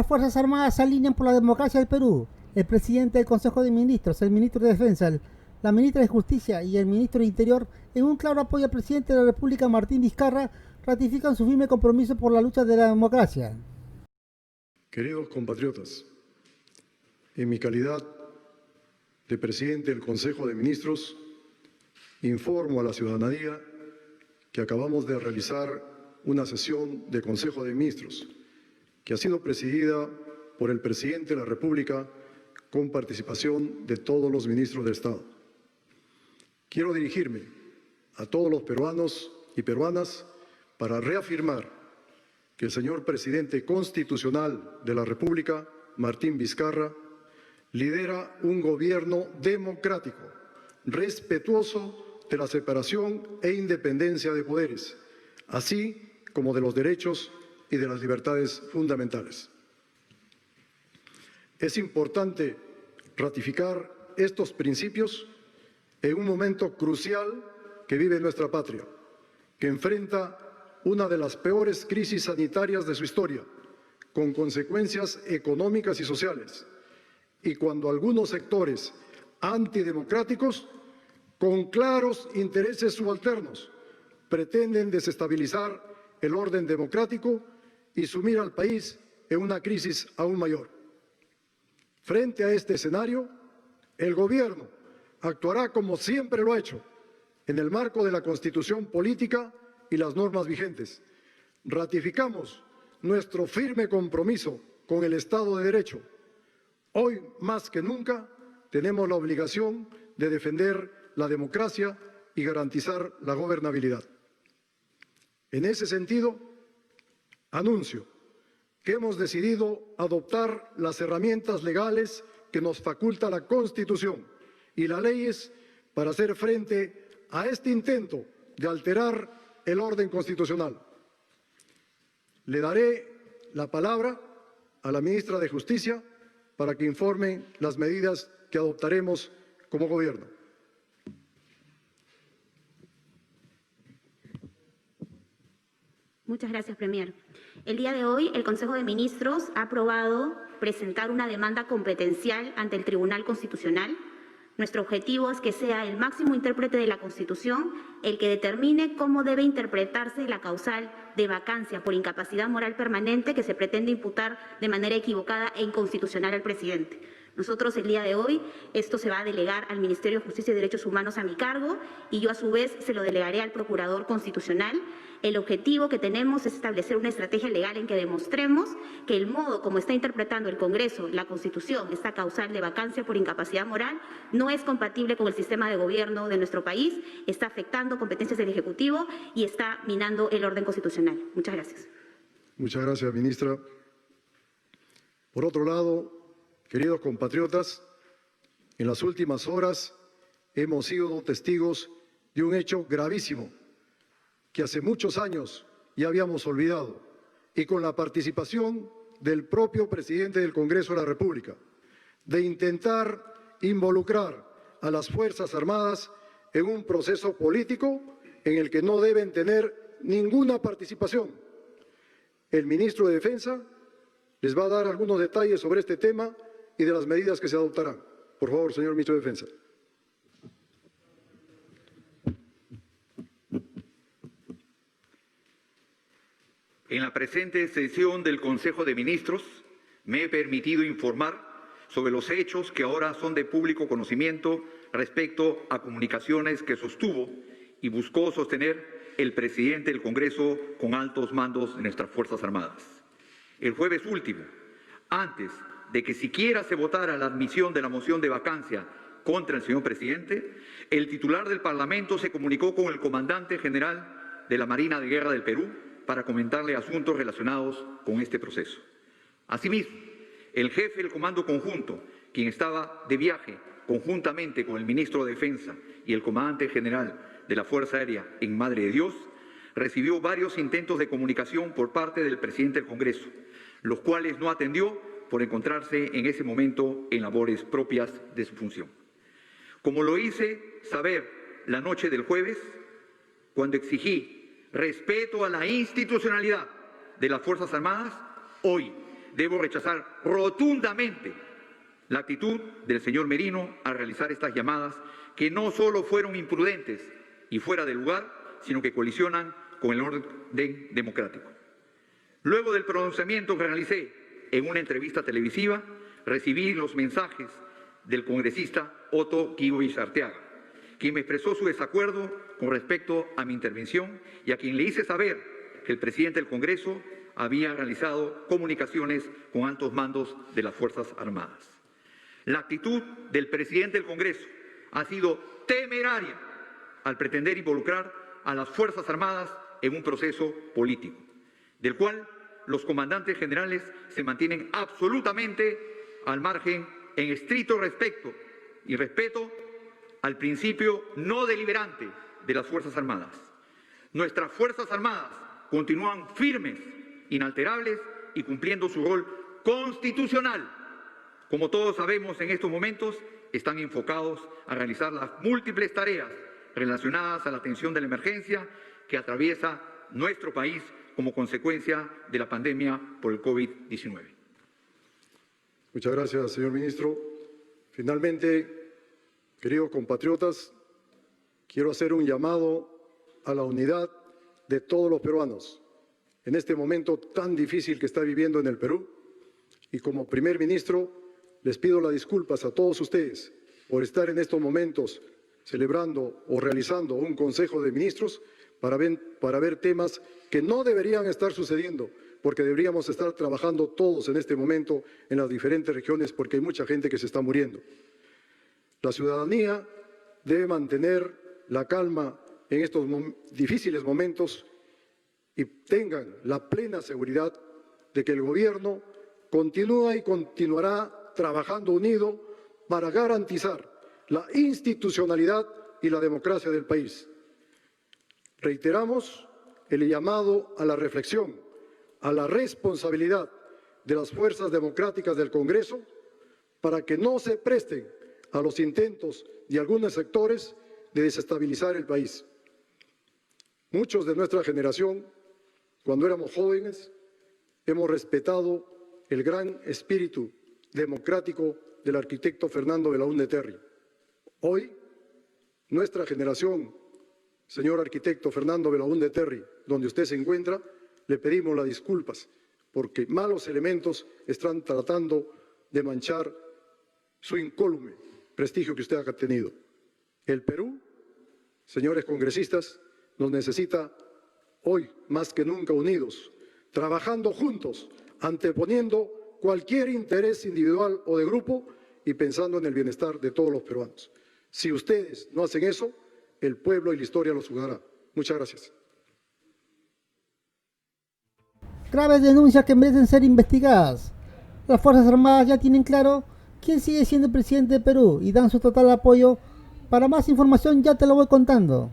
Las Fuerzas Armadas se alinean por la democracia del Perú. El presidente del Consejo de Ministros, el ministro de Defensa, la ministra de Justicia y el ministro de Interior, en un claro apoyo al presidente de la República, Martín Vizcarra, ratifican su firme compromiso por la lucha de la democracia. Queridos compatriotas, en mi calidad de presidente del Consejo de Ministros, informo a la ciudadanía que acabamos de realizar una sesión de Consejo de Ministros que ha sido presidida por el presidente de la República con participación de todos los ministros de Estado. Quiero dirigirme a todos los peruanos y peruanas para reafirmar que el señor presidente constitucional de la República, Martín Vizcarra, lidera un gobierno democrático, respetuoso de la separación e independencia de poderes, así como de los derechos y de las libertades fundamentales. Es importante ratificar estos principios en un momento crucial que vive nuestra patria, que enfrenta una de las peores crisis sanitarias de su historia, con consecuencias económicas y sociales, y cuando algunos sectores antidemocráticos, con claros intereses subalternos, pretenden desestabilizar el orden democrático y sumir al país en una crisis aún mayor. Frente a este escenario, el Gobierno actuará como siempre lo ha hecho, en el marco de la Constitución política y las normas vigentes. Ratificamos nuestro firme compromiso con el Estado de Derecho. Hoy, más que nunca, tenemos la obligación de defender la democracia y garantizar la gobernabilidad. En ese sentido, anuncio que hemos decidido adoptar las herramientas legales que nos faculta la Constitución y las leyes para hacer frente a este intento de alterar el orden constitucional. Le daré la palabra a la ministra de Justicia para que informe las medidas que adoptaremos como Gobierno. Muchas gracias, Premier. El día de hoy, el Consejo de Ministros ha aprobado presentar una demanda competencial ante el Tribunal Constitucional. Nuestro objetivo es que sea el máximo intérprete de la Constitución el que determine cómo debe interpretarse la causal de vacancia por incapacidad moral permanente que se pretende imputar de manera equivocada e inconstitucional al presidente. Nosotros el día de hoy, esto se va a delegar al Ministerio de Justicia y Derechos Humanos a mi cargo y yo a su vez se lo delegaré al Procurador Constitucional. El objetivo que tenemos es establecer una estrategia legal en que demostremos que el modo como está interpretando el Congreso, la Constitución, esta causal de vacancia por incapacidad moral, no es compatible con el sistema de gobierno de nuestro país, está afectando competencias del Ejecutivo y está minando el orden constitucional. Muchas gracias. Muchas gracias, ministra. Por otro lado, queridos compatriotas, en las últimas horas hemos sido testigos de un hecho gravísimo que hace muchos años ya habíamos olvidado, y con la participación del propio presidente del Congreso de la República, de intentar involucrar a las Fuerzas Armadas en un proceso político en el que no deben tener ninguna participación. El ministro de Defensa les va a dar algunos detalles sobre este tema y de las medidas que se adoptarán. Por favor, señor ministro de Defensa. En la presente sesión del Consejo de Ministros me he permitido informar sobre los hechos que ahora son de público conocimiento respecto a comunicaciones que sostuvo y buscó sostener el presidente del Congreso con altos mandos de nuestras Fuerzas Armadas. El jueves último, antes de que siquiera se votara la admisión de la moción de vacancia contra el señor presidente, el titular del Parlamento se comunicó con el comandante general de la Marina de Guerra del Perú para comentarle asuntos relacionados con este proceso. Asimismo, el jefe del Comando Conjunto, quien estaba de viaje conjuntamente con el ministro de Defensa y el comandante general de la Fuerza Aérea en Madre de Dios, recibió varios intentos de comunicación por parte del presidente del Congreso, los cuales no atendió por encontrarse en ese momento en labores propias de su función. Como lo hice saber la noche del jueves, cuando exigí respeto a la institucionalidad de las Fuerzas Armadas, hoy debo rechazar rotundamente la actitud del señor Merino al realizar estas llamadas que no solo fueron imprudentes y fuera de lugar, sino que colisionan con el orden democrático. Luego del pronunciamiento que realicé en una entrevista televisiva, recibí los mensajes del congresista Otto Kigovich Arteaga, quien me expresó su desacuerdo con respecto a mi intervención y a quien le hice saber que el presidente del Congreso había realizado comunicaciones con altos mandos de las Fuerzas Armadas. La actitud del presidente del Congreso ha sido temeraria al pretender involucrar a las Fuerzas Armadas en un proceso político, del cual los comandantes generales se mantienen absolutamente al margen en estricto respeto al principio no deliberante de las Fuerzas Armadas. Nuestras Fuerzas Armadas continúan firmes, inalterables y cumpliendo su rol constitucional. Como todos sabemos, en estos momentos están enfocados a realizar las múltiples tareas relacionadas a la atención de la emergencia que atraviesa nuestro país como consecuencia de la pandemia por el COVID-19. Muchas gracias, señor ministro. Finalmente, queridos compatriotas, quiero hacer un llamado a la unidad de todos los peruanos en este momento tan difícil que está viviendo en el Perú. Y como primer ministro, les pido las disculpas a todos ustedes por estar en estos momentos celebrando o realizando un Consejo de Ministros para ver temas que no deberían estar sucediendo, porque deberíamos estar trabajando todos en este momento en las diferentes regiones, porque hay mucha gente que se está muriendo. La ciudadanía debe mantener la calma en estos difíciles momentos y tengan la plena seguridad de que el gobierno continúa y continuará trabajando unido para garantizar la institucionalidad y la democracia del país. Reiteramos el llamado a la reflexión, a la responsabilidad de las fuerzas democráticas del Congreso para que no se presten a los intentos de algunos sectores de desestabilizar el país. Muchos de nuestra generación, cuando éramos jóvenes, hemos respetado el gran espíritu democrático del arquitecto Fernando Belaúnde Terry. Hoy, nuestra generación, señor arquitecto Fernando Belaúnde Terry, donde usted se encuentra, le pedimos las disculpas porque malos elementos están tratando de manchar su incólume prestigio que usted ha tenido. El Perú, señores congresistas, nos necesita hoy más que nunca unidos, trabajando juntos, anteponiendo cualquier interés individual o de grupo y pensando en el bienestar de todos los peruanos. Si ustedes no hacen eso, el pueblo y la historia los juzgará. Muchas gracias. Graves denuncias que merecen ser investigadas. Las Fuerzas Armadas ya tienen claro quién sigue siendo presidente de Perú y dan su total apoyo. Para más información ya te lo voy contando.